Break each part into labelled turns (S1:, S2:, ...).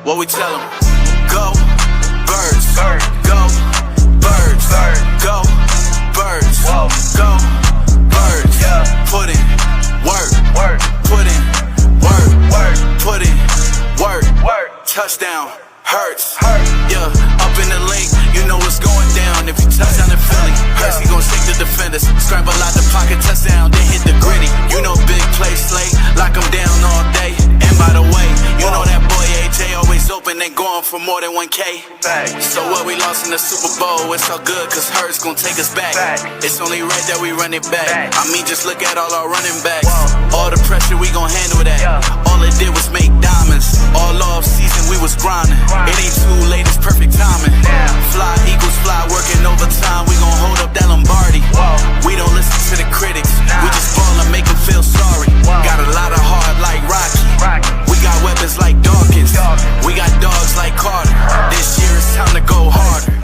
S1: What we tell them? Go, birds. Go, birds. Go, birds. Go, birds. Put in work. Put in work. Put in work. Touchdown. Hurts. Yeah, up in the link, you know what's going down. If you touch down in Philly, Hurts, he gon' shake the defenders. Scramble out the pocket, touchdown, then hit the gritty. You know big play slate, lock him down all day. And by the way, you know that boy AJ always open and going for more than 1K. So what, we lost in the Super Bowl, it's all good cause Hurts gon' take us back. It's only right that we run it back. I mean, just look at all our running backs. All the pressure, we gon' handle that. All it did was make diamonds. All off season, we was grinding. It ain't too late, it's perfect timing. Fly equals fly, working overtime. We gon' hold up that Lombardi. We don't listen to the critics. We just ball and make them feel sorry. Got a lot of heart like Rocky. We got weapons like Dawkins. We got dogs like Carter. This year it's time to go harder.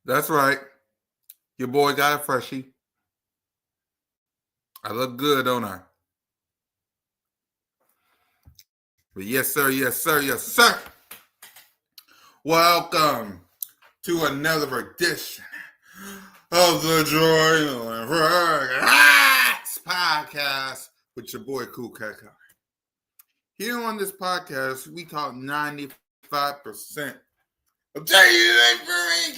S2: That's right. Your boy got a freshie. I look good, don't I? But yes, sir, yes, sir, yes, sir. Welcome to another edition of the Jordan Relax Podcast with your boy Cool Cat. Here on this podcast, we talk 95% of JFH,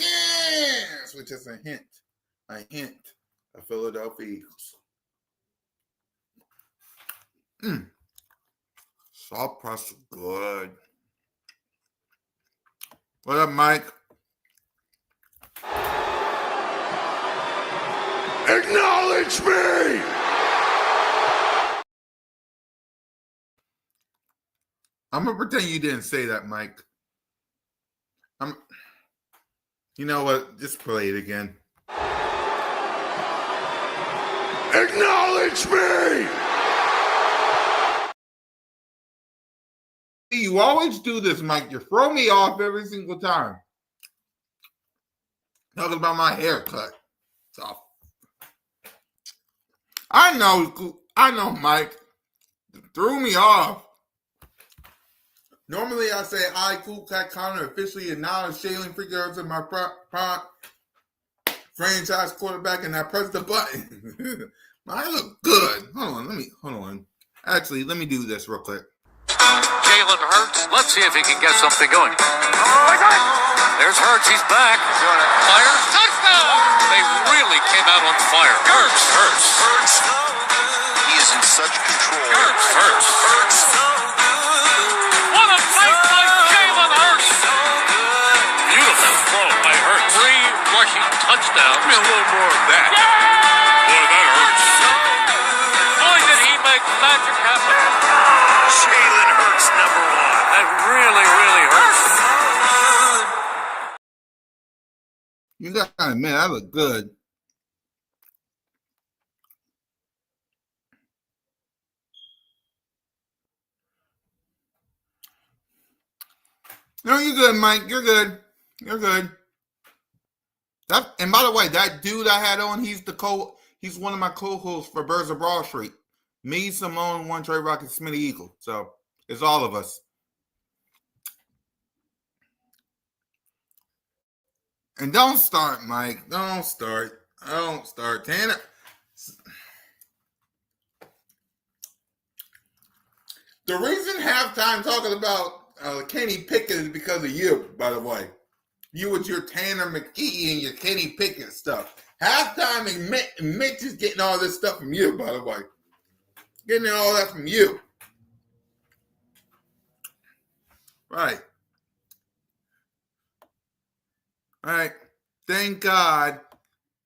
S2: which is a hint of Philadelphia Eagles. Salt crust is good. What up, Mike? Acknowledge me! I'm going to pretend you didn't say that, Mike. You know what? Just play it again. Acknowledge me! You always do this, Mike. You throw me off every single time. Talking about my haircut. So, I know, Mike. You threw me off. Normally, I say, "I, Cool Cat Connor, officially acknowledge Shailene Freaker as my franchise quarterback," and I press the button. I look good. Hold on. Actually, let me do this real quick.
S3: Jalen Hurts. Let's see if he can get something going. There's Hurts. He's back. Fire. Touchdown. They really came out on fire. Hurts.
S4: He is in such control.
S3: Hurts. What a play by Jalen Hurts. Beautiful throw by Hurts. 3 rushing touchdowns. Give me a little more of that. Boy, that hurts. Going to magic happen.
S4: Jalen Hurts, number one.
S3: That really, really hurts.
S2: You got to admit, that look good. No, you're good, Mike. You're good. You're good. And by the way, that dude I had on, he's one of my co-hosts for Birds of Broad Street. Me, Simone, One Trey Rocket, Smitty Eagle. So it's all of us. And don't start, Mike. Don't start. Don't start. Tanner. The reason halftime talking about Kenny Pickett is because of you, by the way. You with your Tanner McGee and your Kenny Pickett stuff. Halftime and Mitch is getting all this stuff from you, by the way. Getting all that from you. Right. All right. Thank God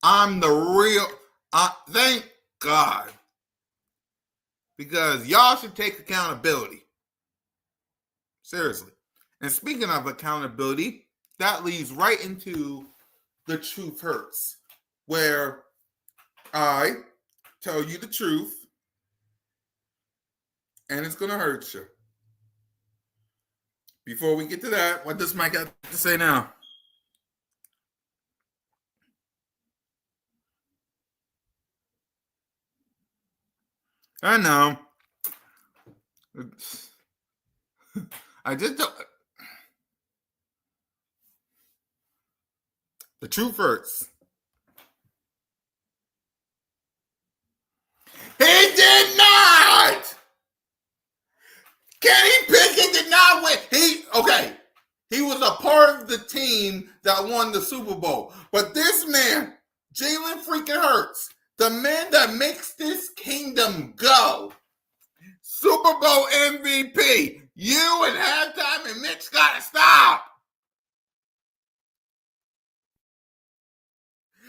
S2: I'm the real. Thank God. Because y'all should take accountability. Seriously. And speaking of accountability, that leads right into the truth hurts, where I tell you the truth, and it's going to hurt you. Before we get to that, what does Mike have to say now? I know. I just don't. The truth hurts. He did not! Kenny Pickett did not win. He was a part of the team that won the Super Bowl. But this man, Jalen freaking Hurts, the man that makes this kingdom go, Super Bowl MVP, you and halftime and Mitch gotta stop.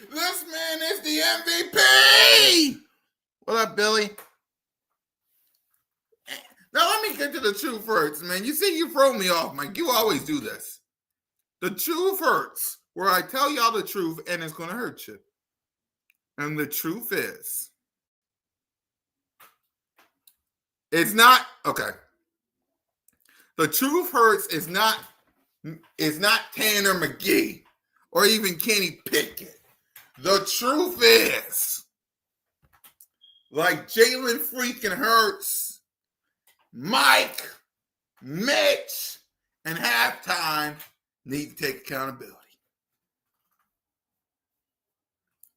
S2: This man is the MVP. What up, Billy? Now let me get to the truth hurts, man. You see, you throw me off, Mike. You always do this. The truth hurts, where I tell y'all the truth and it's going to hurt you. And the truth is, it's not, okay. The truth hurts is not Tanner McGee or even Kenny Pickett. The truth is, like Jalen freaking Hurts, Mike, Mitch, and halftime need to take accountability.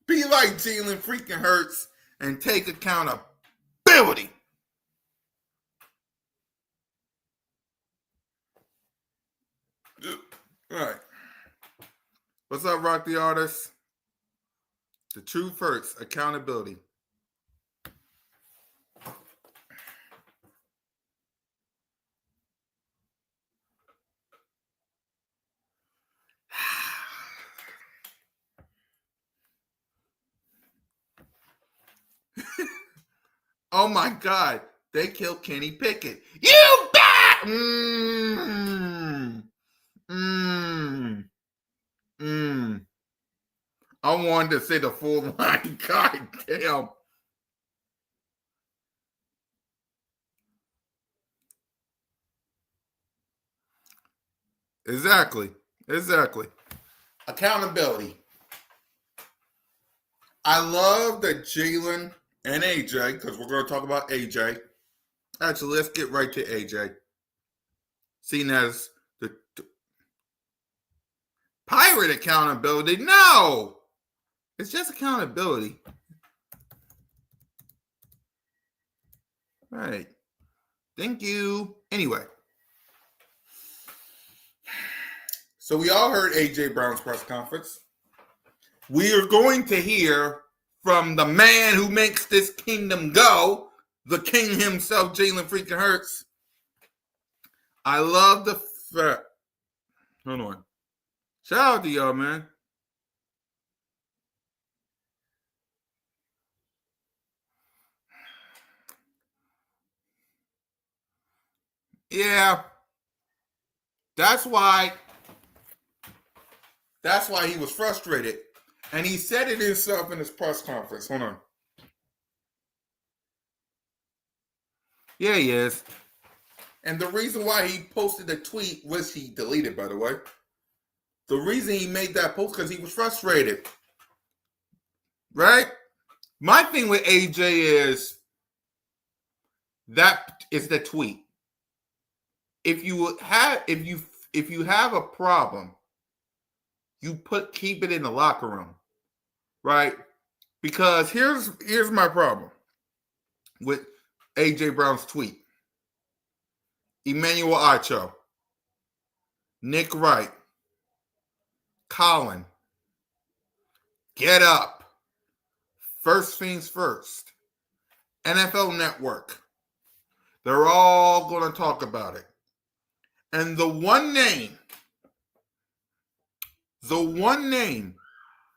S2: Be like Jalen freaking Hurts and take accountability. All right. What's up, Rock the Artist? The truth hurts. Accountability. Oh my God. They killed Kenny Pickett. You bet! I wanted to say the full line. God damn. Exactly. Accountability. I love that Jalen and AJ, because we're going to talk about AJ. Actually, let's get right to AJ. Seen as the pirate accountability. No! It's just accountability. All right. Thank you. Anyway. So we all heard AJ Brown's press conference. We are going to hear from the man who makes this kingdom go, the king himself, Jalen freaking Hurts. I love the fact. Hold on. Shout out to y'all, man. Yeah. That's why he was frustrated. And he said it himself in his press conference. Hold on. Yeah, he is. And the reason why he posted the tweet, which he deleted, by the way, the reason he made that post because he was frustrated. Right? My thing with AJ is that is the tweet. If you have a problem, you keep it in the locker room, right? Because here's my problem with AJ Brown's tweet. Emmanuel Acho, Nick Wright, Colin, Get Up, First Things First, NFL Network. They're all going to talk about it. And the one name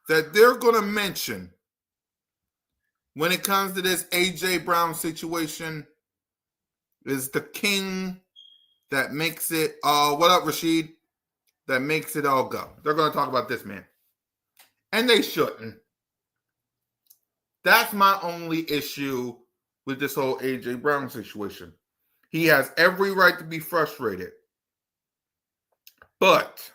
S2: that they're going to mention when it comes to this AJ Brown situation is the king that makes it, what up, Rashid? That makes it all go. They're going to talk about this man. And they shouldn't. That's my only issue with this whole AJ Brown situation. He has every right to be frustrated. But,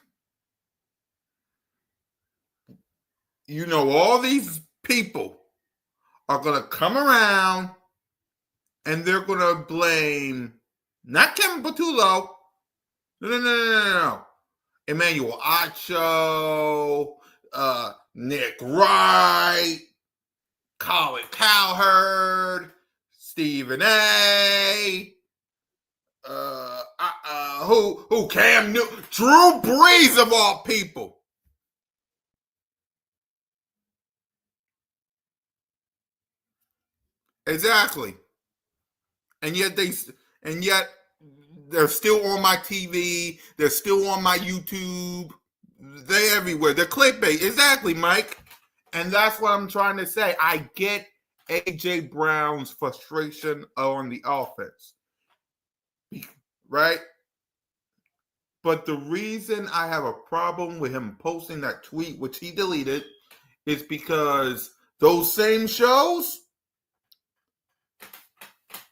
S2: you know, all these people are going to come around and they're going to blame not Kevin Patullo. No. Emmanuel Acho, Nick Wright, Colin Cowherd, Stephen A. Who Cam Newton, Drew Brees of all people. Exactly. And yet they're still on my TV. They're still on my YouTube. They're everywhere. They're clickbait. Exactly, Mike. And that's what I'm trying to say. I get AJ Brown's frustration on the offense. Right? But the reason I have a problem with him posting that tweet, which he deleted, is because those same shows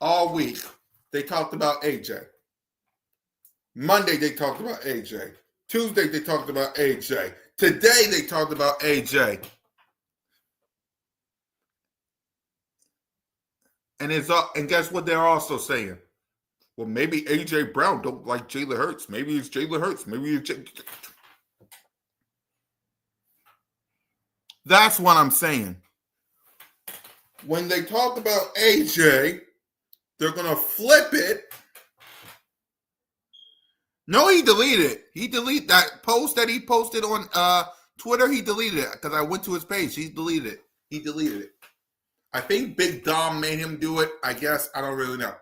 S2: all week, they talked about AJ. Monday, they talked about AJ. Tuesday, they talked about AJ. Today, they talked about AJ. And guess what they're also saying? Well, maybe AJ Brown don't like Jalen Hurts. Maybe it's Jalen Hurts. Maybe it's That's what I'm saying. When they talk about AJ, they're going to flip it. No, he deleted it. He deleted that post that he posted on Twitter. He deleted it because I went to his page. He deleted it. I think Big Dom made him do it. I guess. I don't really know.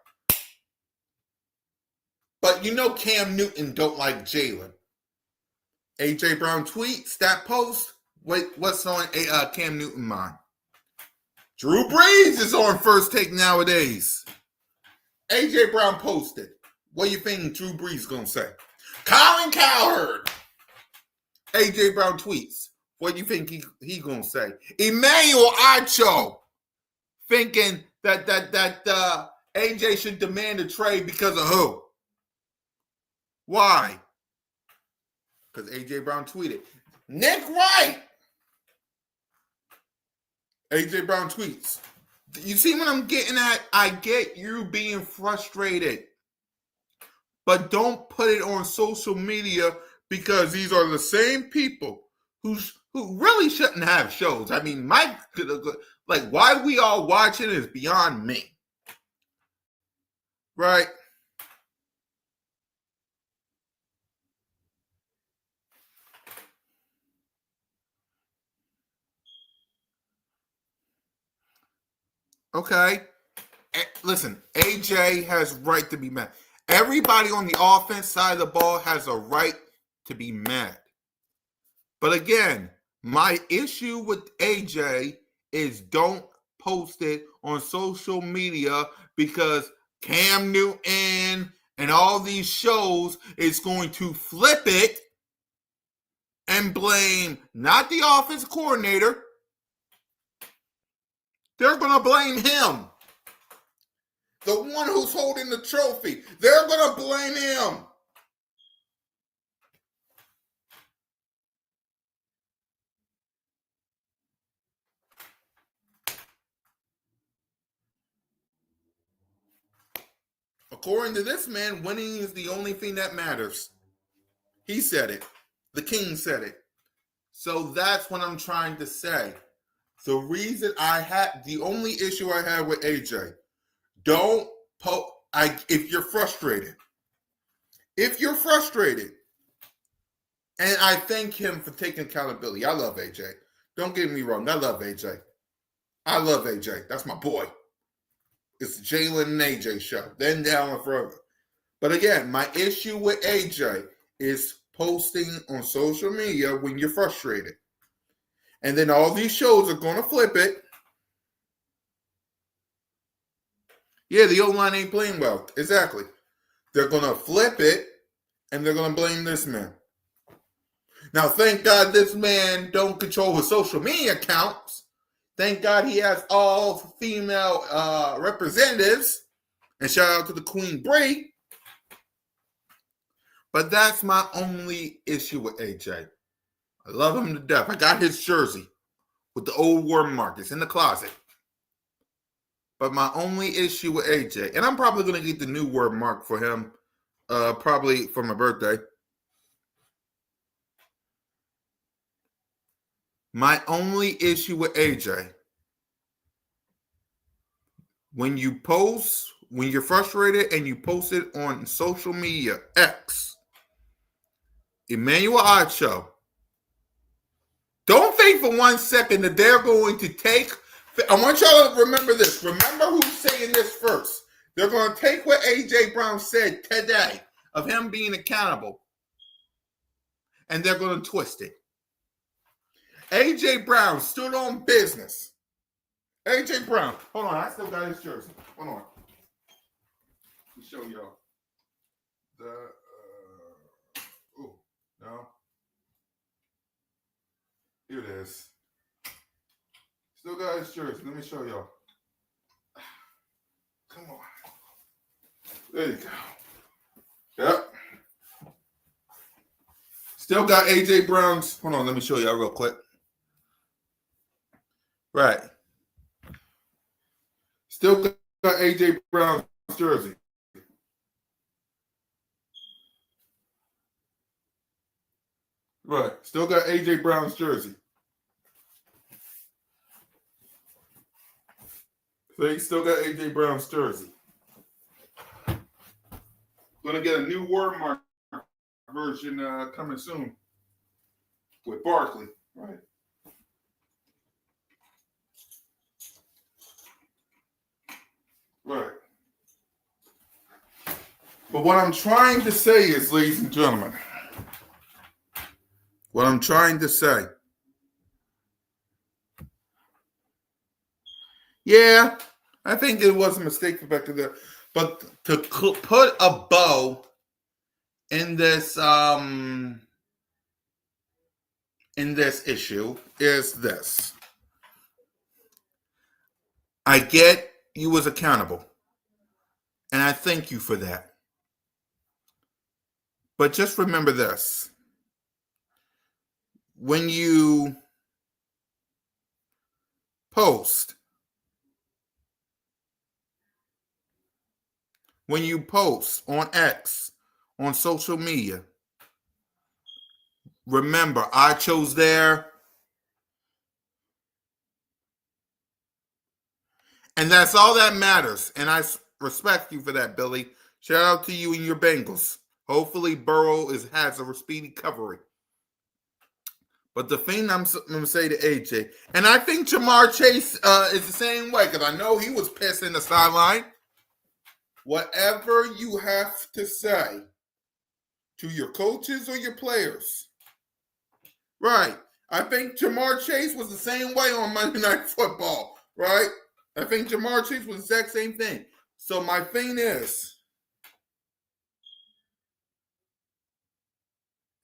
S2: But you know Cam Newton don't like Jalen. AJ Brown tweets that post. Wait, what's on Cam Newton mind? Drew Brees is on First Take nowadays. AJ Brown posted. What do you think Drew Brees gonna say? Colin Cowherd. AJ Brown tweets. What do you think he gonna say? Emmanuel Acho thinking that AJ should demand a trade because of who? Why? Because AJ Brown tweeted. Nick Wright. AJ Brown tweets. You see what I'm getting at? I get you being frustrated. But don't put it on social media because these are the same people who really shouldn't have shows. I mean, Mike, like, why we all watching is beyond me. Right? Okay. Listen, AJ has right to be mad. Everybody on the offense side of the ball has a right to be mad. But again, my issue with AJ is don't post it on social media because Cam Newton And all these shows is going to flip it and blame not the offensive coordinator. They're going to blame him. The one who's holding the trophy. They're going to blame him. According to this man, winning is the only thing that matters. He said it. The king said it. So that's what I'm trying to say. The only issue I had with AJ, if you're frustrated, and I thank him for taking accountability. I love AJ. Don't get me wrong. I love AJ. That's my boy. It's the Jalen and AJ show. Then down and forever. But again, my issue with AJ is posting on social media when you're frustrated. And then all these shows are going to flip it. Yeah, the O-line ain't playing well. Exactly. They're going to flip it, and they're going to blame this man. Now, thank God this man don't control his social media accounts. Thank God he has all female representatives. And shout out to the Queen Brie. But that's my only issue with AJ. I love him to death. I got his jersey with the old war mark. It's in the closet. But my only issue with AJ, and I'm probably going to get the new word mark for him, probably for my birthday. My only issue with AJ, when you're frustrated and you post it on social media, X, Emmanuel Ocho, don't think for 1 second that they're going to take. I want y'all to remember this. Remember who's saying this first. They're going to take what A.J. Brown said today of him being accountable, and they're going to twist it. A.J. Brown stood on business. A.J. Brown. Hold on. I still got his jersey. Hold on. Let me show y'all. No. Here it is. Still got his jersey. Let me show y'all. Come on. There you go. Yep. Still got A.J. Brown's. Hold on. Let me show y'all real quick. Right. Still got A.J. Brown's jersey. Right. Still got A.J. Brown's jersey. So he still got A.J. Brown's jersey. Gonna get a new word mark version coming soon with Barkley. Right. Right. But what I'm trying to say is, ladies and gentlemen, yeah, I think it was a mistake for back to there. But to put a bow in this issue is this. I get you was accountable, and I thank you for that. But just remember this. When you post on X, on social media, remember, I chose there. And that's all that matters. And I respect you for that, Billy. Shout out to you and your Bengals. Hopefully Burrow has a speedy recovery. But the thing I'm going to say to AJ, and I think Jamar Chase is the same way, because I know he was pissed in the sideline. Whatever you have to say to your coaches or your players. Right. I think Jamar Chase was the same way on Monday Night Football. Right. I think Jamar Chase was the exact same thing. So my thing is,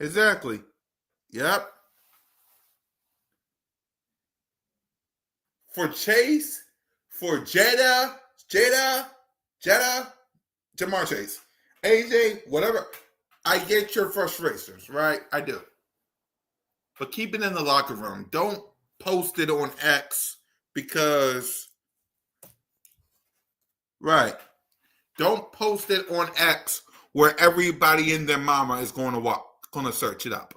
S2: Exactly. Yep. For Chase, for Jamar Chase, AJ, whatever. I get your frustrations, right? I do. But keep it in the locker room. Don't post it on X because, right. Don't post it on X where everybody and their mama is going to search it up.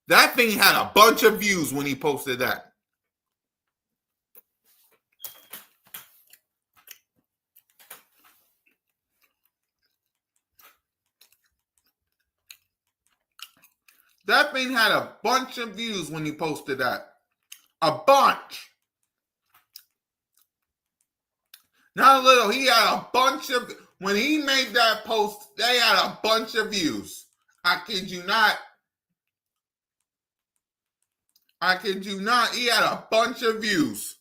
S2: That thing had a bunch of views when he posted that. That thing had a bunch of views when he posted that. A bunch. Not a little. He had a bunch of, when he made that post, they had a bunch of views. I kid you not. I kid you not. He had a bunch of views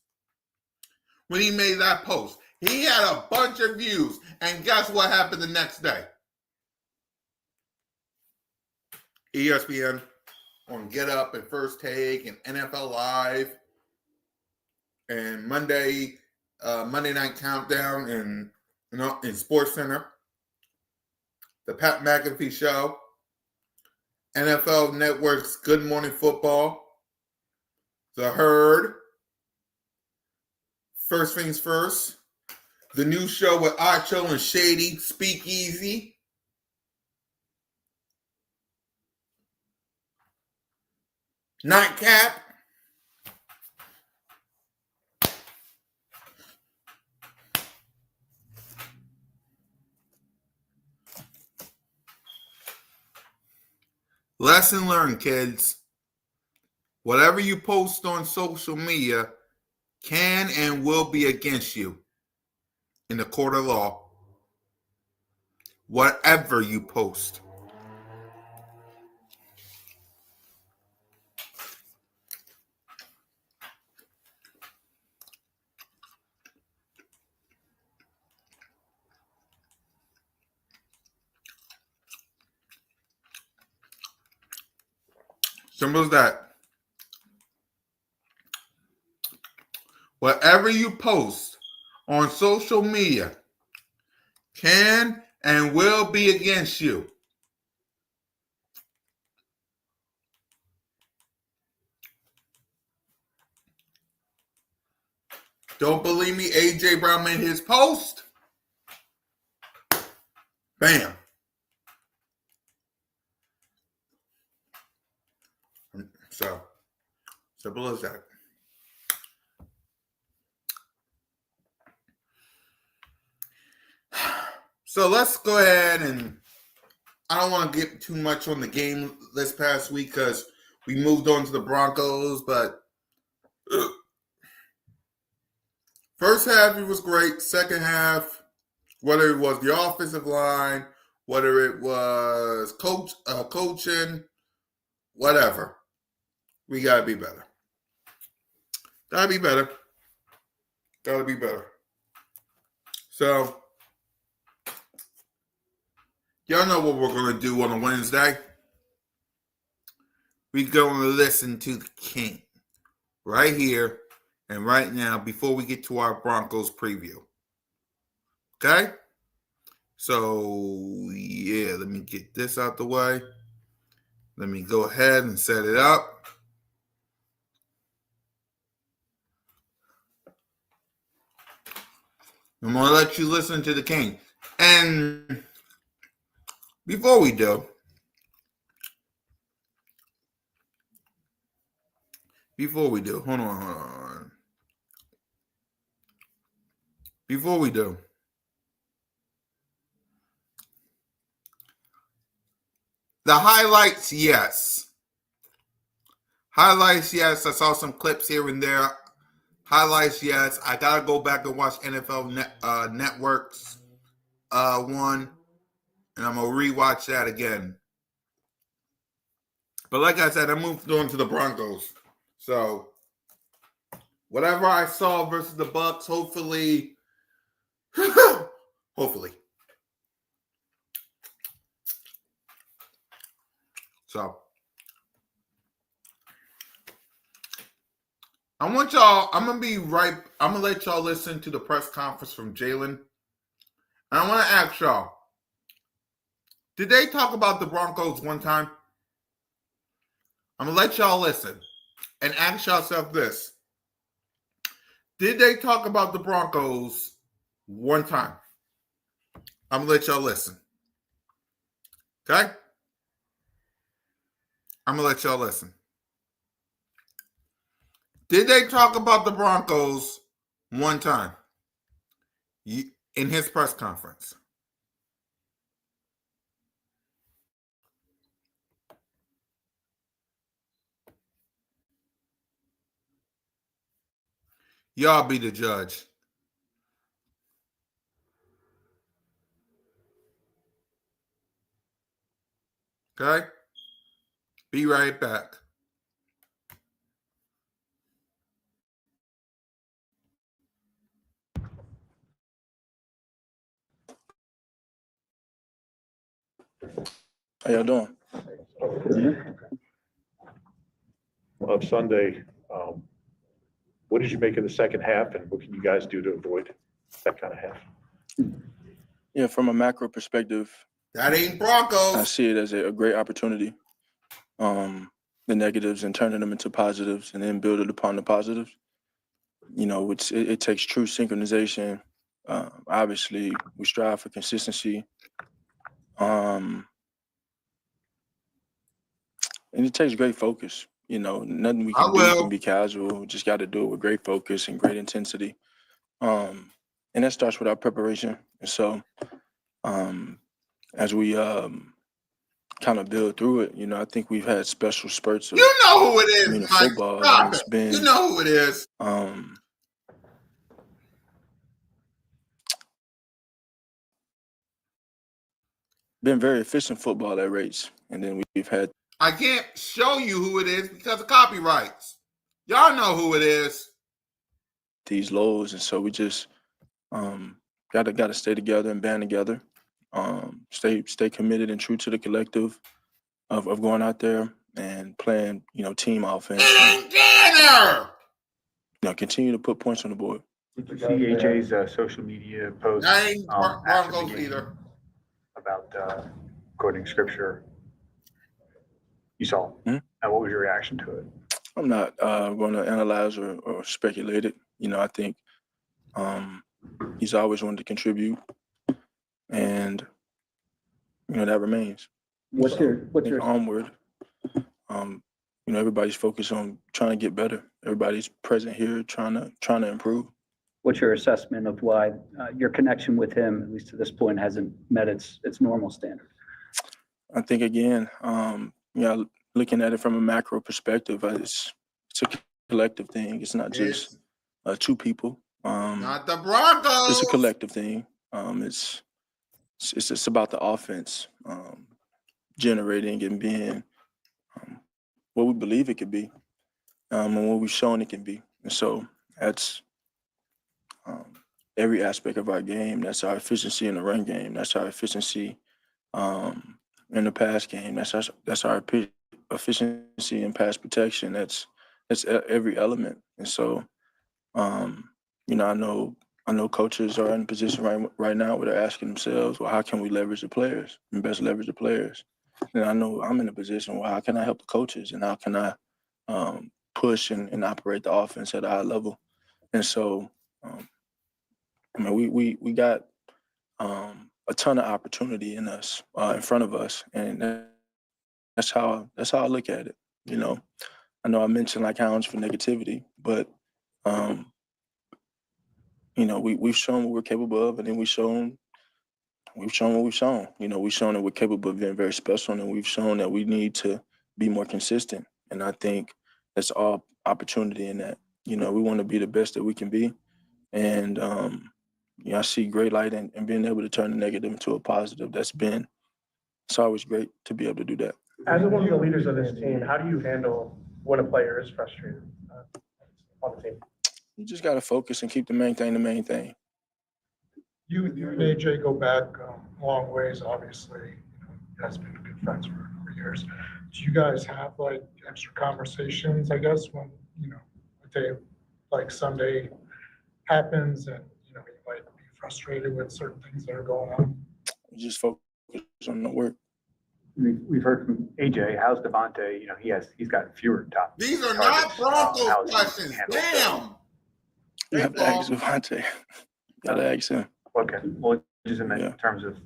S2: when he made that post. He had a bunch of views. And guess what happened the next day? ESPN on Get Up and First Take and NFL Live and Monday Night Countdown and in Sports Center, the Pat McAfee Show, NFL Network's Good Morning Football, The Herd, First Things First, the new show with Acho and Shady, Speakeasy, Nightcap. Lesson learned, kids. Whatever you post on social media can and will be against you in the court of law. Whatever you post. Simple as that. Whatever you post on social media can and will be against you. Don't believe me? AJ Brown made his post. Bam. So, simple as that. So let's go ahead and I don't want to get too much on the game this past week because we moved on to the Broncos, but first half it was great. Second half, whether it was the offensive line, whether it was coaching, whatever, we gotta be better. Gotta be better. Gotta be better. So, y'all know what we're going to do on a Wednesday. We're going to listen to the King right here and right now before we get to our Broncos preview. Okay? So, yeah, let me get this out the way. Let me go ahead and set it up. I'm going to let you listen to the King. And before we do, hold on. Before we do, the highlights, yes. Highlights, yes. I saw some clips here and there. Highlights, yes. I got to go back and watch NFL Network's one, and I'm going to rewatch that again. But like I said, I moved on to the Broncos. So, whatever I saw versus the Bucs, hopefully. So I want y'all, I'm gonna let y'all listen to the press conference from Jalen. And I want to ask y'all, did they talk about the Broncos one time? I'm gonna let y'all listen and ask yourself this. Did they talk about the Broncos one time? I'm gonna let y'all listen. Okay? I'm gonna let y'all listen. Did they talk about the Broncos one time in his press conference? Y'all be the judge. Okay? Be right back.
S5: How y'all doing?
S6: Of Sunday, what did you make of the second half, and what can you guys do to avoid that kind of half?
S5: Yeah, from a macro perspective,
S2: That ain't
S5: I
S2: Broncos.
S5: see it as a great opportunity. The negatives and turning them into positives, and then build it upon the positives. You know, it takes true synchronization. Obviously, we strive for consistency. And it takes great focus. You know, nothing we can do can be casual. We just got to do it with great focus and great intensity. And that starts with our preparation. And so, as we kind of build through it, you know, I think we've had special spurts of
S2: You know who it is,
S5: Mike. Football,
S2: Stop
S5: and it's
S2: it.
S5: been
S2: You know who it is.
S5: Been very efficient football at rates, and then we've had.
S2: I can't show you who it is because of copyrights. Y'all know who it is.
S5: These lows, and so we just gotta stay together and band together. Stay committed and true to the collective of going out there and playing, you know, team offense.
S2: Dinner.
S5: You know, continue to put points on the board.
S6: Did you see AJ's social media post
S2: That ain't
S6: after the
S2: Broncos
S6: game
S2: either.
S6: about quoting scripture? You saw,
S5: Hmm?
S6: and what was your reaction to it?
S5: I'm not going to analyze or speculate it. You know, I think he's always wanted to contribute, and you know that remains.
S7: What's your
S5: onward? You know, everybody's focused on trying to get better. Everybody's present here, trying to improve.
S7: what's your assessment of why your connection with him, at least to this point, hasn't met its normal standard?
S5: I think again, you know, looking at it from a macro perspective, it's a collective thing. It's not just two people.
S2: Not the Broncos.
S5: It's a collective thing. It's about the offense generating and being what we believe it could be, and what we've shown it can be. And so that's every aspect of our game. That's our efficiency in the run game. That's our efficiency in the pass game. That's our efficiency in pass protection. That's every element. And so, you know, I know coaches are in a position right now where they're asking themselves, well, how can we leverage the players and best leverage the players? And I know I'm in a position where how can I help the coaches and how can I push and operate the offense at a high level? And so, I mean, we got a ton of opportunity in us, in front of us, and that's how I look at it. You know, I know I mentioned like hounds for negativity, but you know, we've shown what we're capable of, and then we've shown what we've shown. You know, we've shown that we're capable of being very special, and we've shown that we need to be more consistent. And I think that's all opportunity in that. You know, we want to be the best that we can be, and you know, I see great light in being able to turn the negative into a positive. It's always great to be able to do that.
S8: As one of the leaders of this team, how do you handle when a player is frustrated on the team?
S5: You just got to focus and keep the main thing the main thing.
S8: You and AJ go back a long ways, obviously. You guys have been good friends for
S9: years. Do you guys have like extra conversations, I guess, when, you know, a day like Sunday happens and, you know, you might be frustrated with certain things that are going on?
S5: Just focus on the work.
S10: We've heard from AJ. How's Devontae? You know, he's got fewer top.
S2: These are
S10: targets.
S2: not
S10: How's
S2: Broncos
S10: he
S2: questions.
S10: handled
S2: Damn.
S5: You have to ask Devontae. Gotta ask him.
S10: Okay. Well, just in
S5: Yeah.
S10: terms of,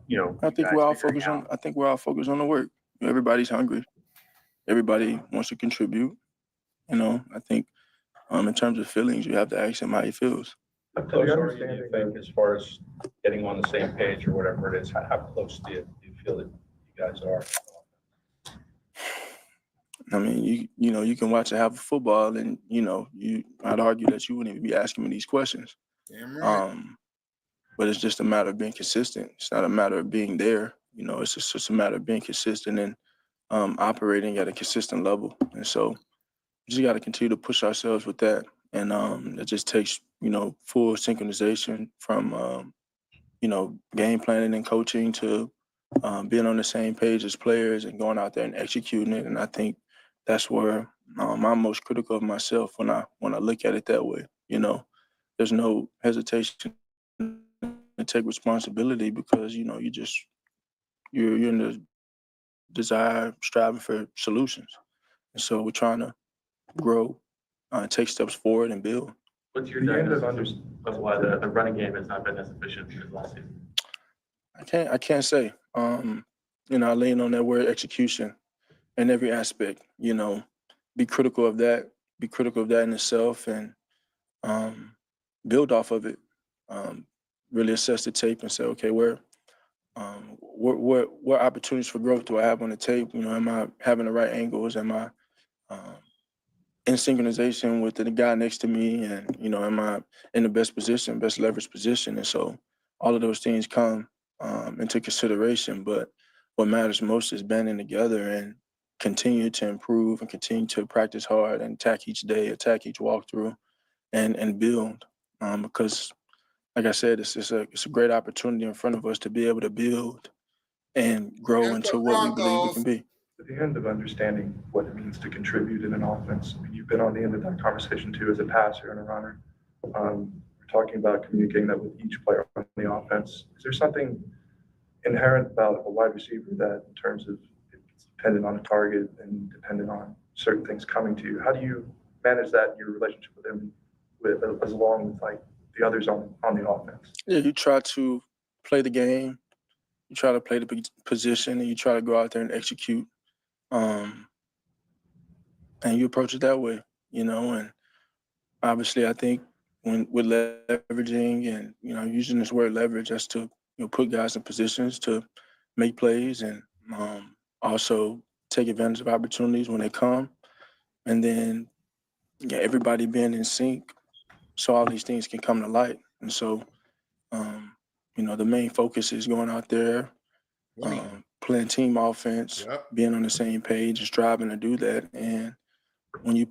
S10: you know,
S5: I think
S10: guys
S5: we're all
S10: figuring
S5: focused on.
S10: out-
S5: I think we're all focused on the work. Everybody's hungry. Everybody wants to contribute. You know, I think in terms of feelings, you have to ask him how he feels.
S11: How close are you, do you think, as far as getting on the same page or whatever it is? How close do you feel that you guys are?
S5: I mean, you know, you can watch a half of football, and you know, I'd argue that you wouldn't even be asking me these questions.
S2: Damn right.
S5: But it's just a matter of being consistent. It's not a matter of being there. You know, it's just a matter of being consistent and operating at a consistent level. And so we just got to continue to push ourselves with that. And it just takes, you know, full synchronization from, you know, game planning and coaching to being on the same page as players and going out there and executing it. And I think that's where I'm most critical of myself when I look at it that way. You know, there's no hesitation to take responsibility because, you know, you're in the desire, striving for solutions. And so we're trying to grow, take steps forward and build.
S11: What's your diagnosis of why the running game has not been as efficient as last season?
S5: I can't say. You know, I lean on that word execution in every aspect. You know, be critical of that. Be critical of that in itself, and build off of it. Really assess the tape and say, okay, what opportunities for growth do I have on the tape? You know, am I having the right angles? Am I in synchronization with the guy next to me? And, you know, am I in the best position, best leverage position? And so all of those things come into consideration. But what matters most is banding together and continue to improve and continue to practice hard and attack each day, attack each walkthrough, and build. Because, like I said, it's a great opportunity in front of us to be able to build and grow
S2: It's
S5: into
S2: the
S5: what we believe we
S2: Broncos.
S5: can be.
S6: At the end of understanding what it means to contribute in an offense, I mean, you've been on the end of that conversation too as a passer and a runner. We're talking about communicating that with each player on the offense. Is there something inherent about a wide receiver that, in terms of it's dependent on a target and dependent on certain things coming to you? How do you manage that in your relationship with him, as along with like the others on the offense?
S5: Yeah, you try to play the game, you try to play the position, and you try to go out there and execute. And you approach it that way, you know. And obviously, I think when with leveraging and, you know, using this word leverage, that's to, you know, put guys in positions to make plays and also take advantage of opportunities when they come. And then, yeah, everybody being in sync, so all these things can come to light. And so, you know, the main focus is going out there, playing team offense, being on the same page and striving to do that. And when you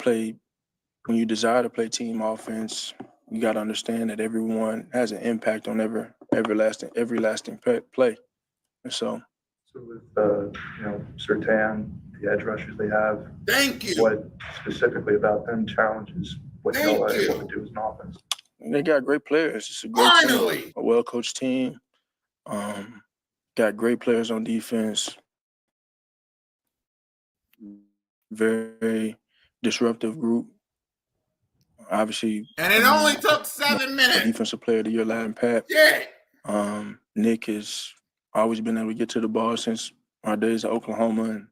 S5: desire to play team offense, you got to understand that everyone has an impact on every lasting play. And so
S6: with you know, Surtain, the edge rushers they have.
S2: Thank you.
S6: What specifically about them challenges what y'all are able to do as an offense?
S5: they got great players. It's a great team, a well-coached team. Got great players on defense. Very disruptive group. Obviously,
S2: And it only took 7 minutes.
S5: Defensive player of the year, Latin Pat.
S2: Yeah.
S5: Nick has always been able to get to the ball since our days at Oklahoma, and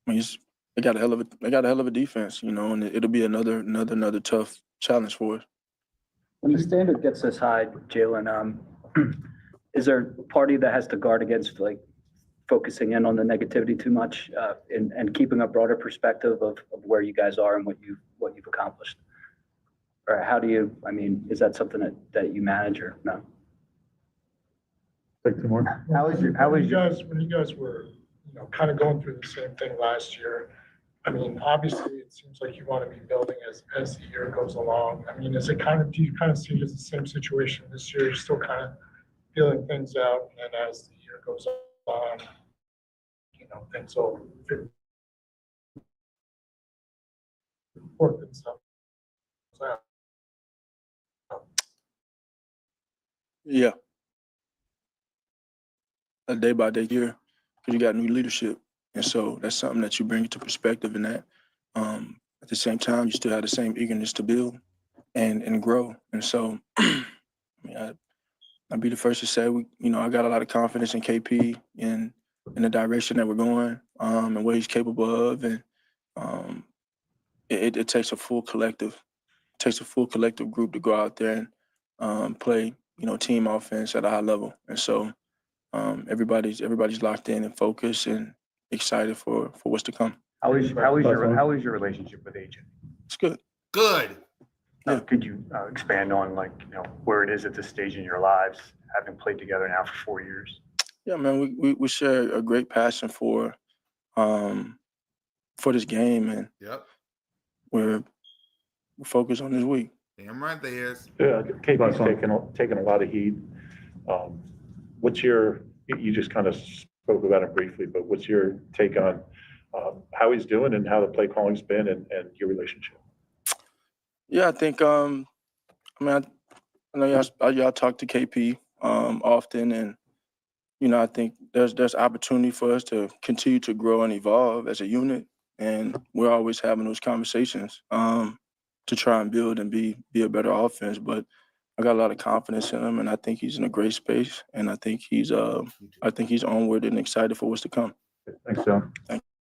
S5: I mean, they got a hell of a defense, you know, and it'll be another tough challenge for us.
S7: When the standard gets this high, Jalen, is there a party that has to guard against like focusing in on the negativity too much and keeping a broader perspective of where you guys are and what you've accomplished? Or how do you, I mean, is that something that you manage or no?
S6: Like more.
S9: When you guys were, you know, kind of going through the same thing last year, I mean, obviously it seems like you want to be building as the year goes along. I mean, do you kind of see it as the same situation this year? You're still kind of feeling things out, and then as the year goes on, you know, And so if it worked itself out.
S5: Yeah, a day by day year, because you got new leadership, and so that's something that you bring into perspective. In that, at the same time, you still have the same eagerness to build and grow. And so, I mean, I'd be the first to say I got a lot of confidence in KP in the direction that we're going, and what he's capable of, and it takes a full collective. Takes a full collective group to go out there and play, team offense at a high level. And so everybody's locked in and focused and excited for what's to come.
S10: How is your relationship with AJ?
S5: It's good.
S2: Good.
S5: Yeah.
S10: Could you expand on where it is at this stage in your lives, having played together now for 4 years?
S5: Yeah, man, we share a great passion for this game, and
S2: Yep.
S5: we're focused on this week.
S2: Damn right they is.
S12: Yeah, KP's taking a lot of heat. You just kind of spoke about it briefly, but what's your take on how he's doing and how the play calling's been and your relationship?
S5: Yeah, I think I know y'all talk to KP often, and I think there's opportunity for us to continue to grow and evolve as a unit, and we're always having those conversations to try and build and be a better offense. But I got a lot of confidence in him, and I think he's in a great space, and I think he's onward and excited for what's to come.
S12: Thanks, John.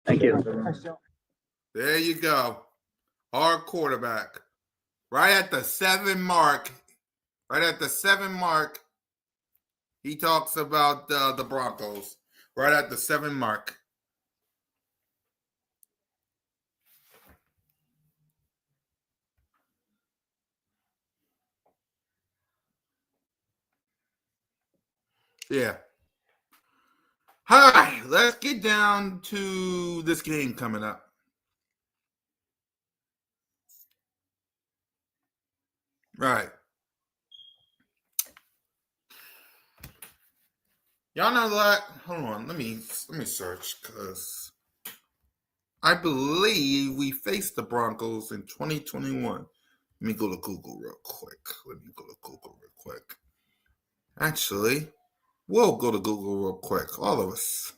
S7: Thank you.
S2: There you go. Our quarterback. Right at the 7 mark. He talks about the Broncos. Right at the 7 mark. Yeah. All right, let's get down to this game coming up. Right. Y'all know that? Hold on, let me search, because I believe we faced the Broncos in 2021. Let me go to Google real quick. Actually, we'll go to Google real quick, all of us.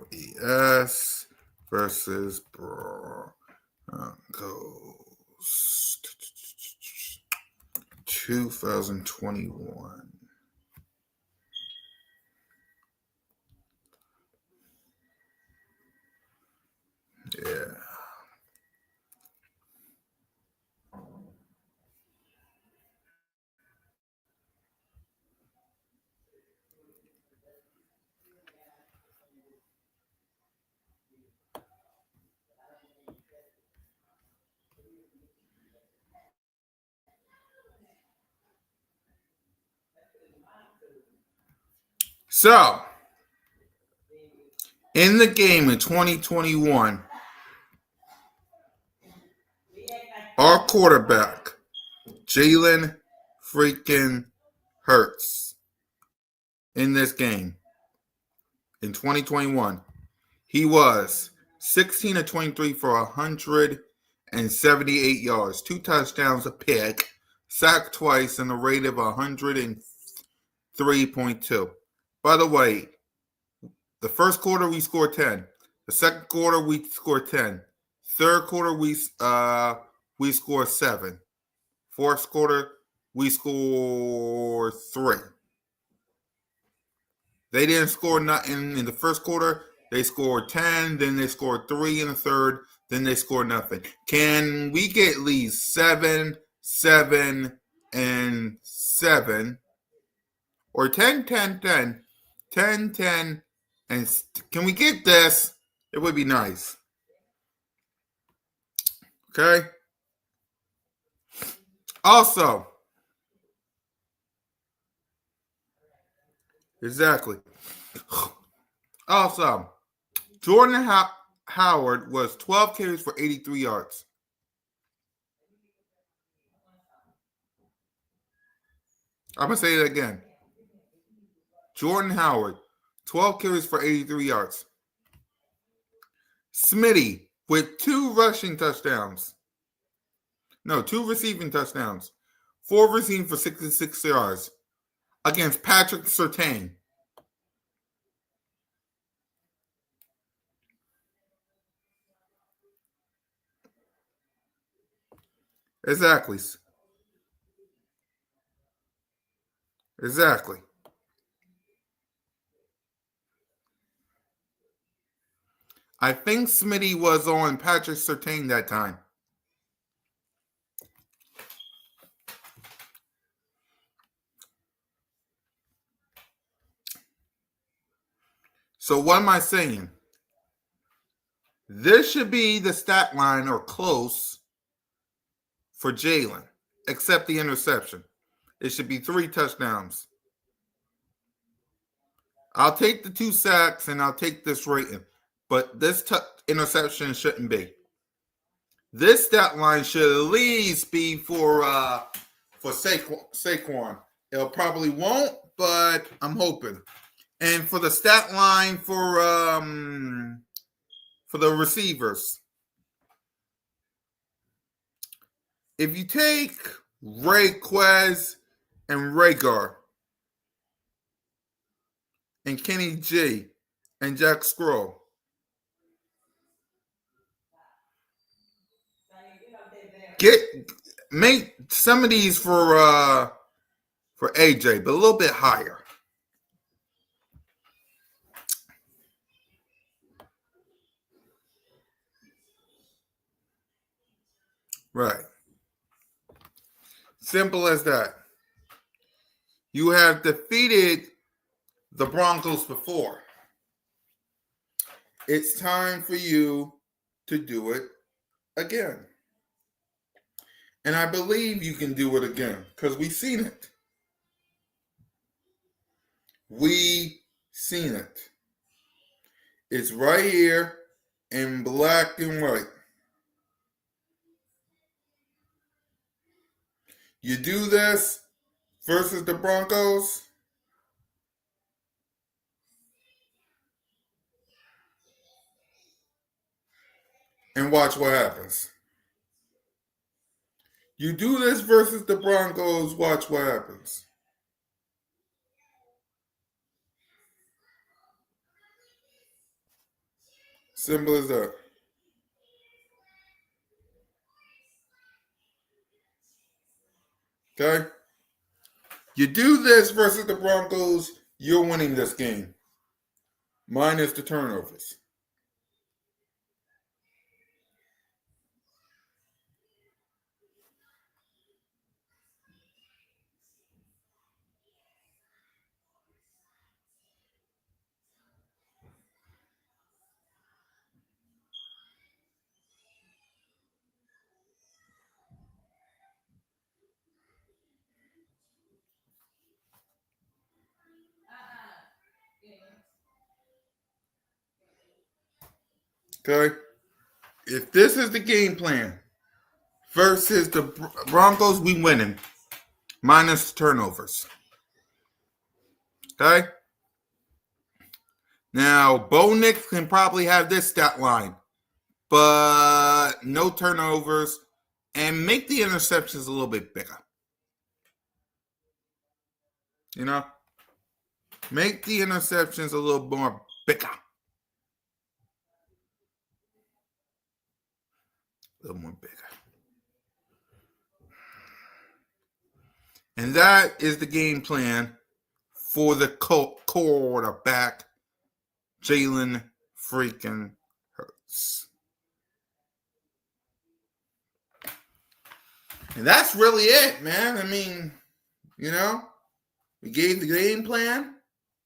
S2: EAGLES versus Broncos 2021. Yeah. So, in the game in 2021, our quarterback, Jalen freaking Hurts, in this game in 2021, he was 16 of 23 for 178 yards, 2 touchdowns, a pick, sacked twice, and a rate of 103.2. By the way, the first quarter we scored 10. The second quarter we scored 10. Third quarter we scored 7. Fourth quarter we scored 3. They didn't score nothing in the first quarter. They scored 10, then they scored 3 in the third, then they scored nothing. Can we get at least 7, 7, and 7? Or 10, 10, 10, 10, 10, and can we get this? It would be nice. Okay? Also, exactly. Also, Jordan Howard was 12 carries for 83 yards. I'm going to say it again. Jordan Howard, 12 carries for 83 yards. Smitty with 2 rushing touchdowns. No, 2 receiving touchdowns. 4 receiving for 66 yards against Patrick Surtain. Exactly. I think Smitty was on Patrick Surtain that time. So what am I saying? This should be the stat line or close for Jalen, except the interception. It should be 3 touchdowns. I'll take the 2 sacks and I'll take this rating, but this interception shouldn't be. This stat line should at least be for Saquon. It probably won't, but I'm hoping. And for the stat line for the receivers, if you take Rayquez and Rhaegar and Kenny G and Jack Skrull, make some of these for AJ, but a little bit higher. Right. Simple as that. You have defeated the Broncos before. It's time for you to do it again. And I believe you can do it again because we've seen it. We seen it. It's right here in black and white. You do this versus the Broncos, and watch what happens. You do this versus the Broncos, watch what happens. Simple as that. Okay? You do this versus the Broncos, you're winning this game. Minus the turnovers. Okay? If this is the game plan versus the Broncos, we winning. Minus turnovers. Okay? Now, Bo Nix can probably have this stat line, but no turnovers and make the interceptions a little bit bigger. You know? Make the interceptions a little more bigger. A little more bigger. And that is the game plan for the quarterback, Jalen freaking Hurts. And that's really it, man. I mean, you know, we gave the game plan.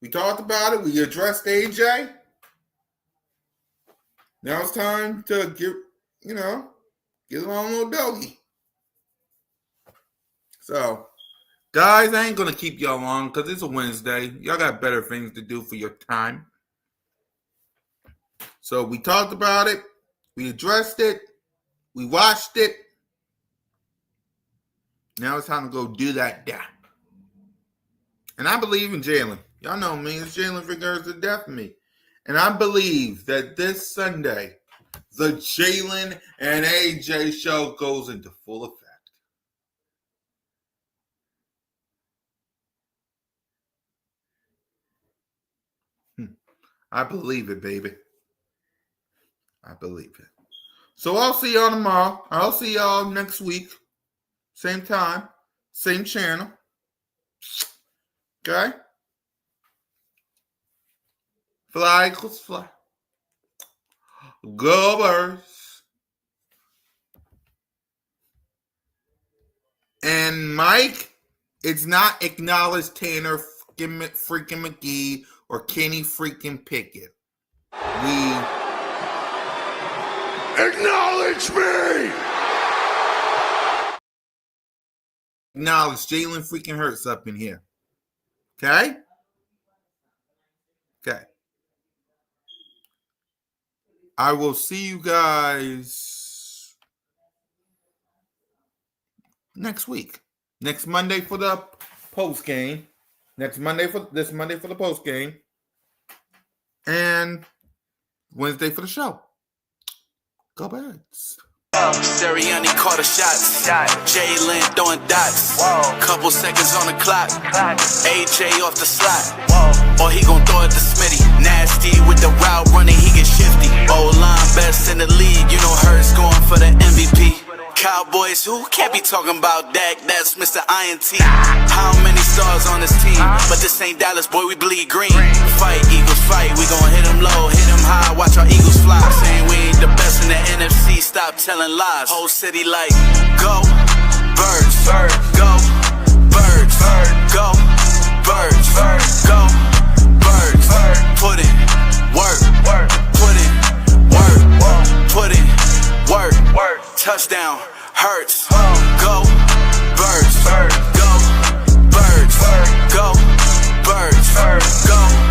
S2: We talked about it. We addressed AJ. Now it's time to get along little doggy. So, guys, I ain't going to keep y'all long because it's a Wednesday. Y'all got better things to do for your time. So we talked about it. We addressed it. We watched it. Now it's time to go do that. And I believe in Jalen. Y'all know me. It's Jalen figures to death of me. And I believe that this Sunday, the Jalen and AJ show goes into full effect. I believe it, baby. I believe it. So I'll see y'all tomorrow. I'll see y'all next week. Same time, same channel. Okay? Fly equals fly. Go Birds. And Mike, it's not acknowledged Tanner freaking McGee or Kenny freaking Pickett. We
S1: Acknowledge me!
S2: acknowledge Jalen freaking Hurts up in here. Okay? Okay. I will see you guys next week. Next Monday for the post game. This Monday for the post game. And Wednesday for the show. Go Birds.
S1: Sirianni caught a shot. Jalen throwing dots. Couple seconds on the clock. AJ off the slot. Or he gon' throw it to Smitty. Nasty with the route running, he get shifty. O-line best in the league. You know Hurts going for the MVP. Cowboys, who can't be talking about Dak? That's Mr. INT. How many stars on this team? But this ain't Dallas, boy, we bleed green. Fight, Eagles, fight. We gon' hit them low, hit them high. Watch our Eagles fly. Saying we ain't the best in the NFC. Stop telling lies. Whole city like, go Birds, go Birds, go Birds, go Birds. Put in work, put in work, put in work. Touchdown, Hurts, go Birds, go Birds, go Birds, go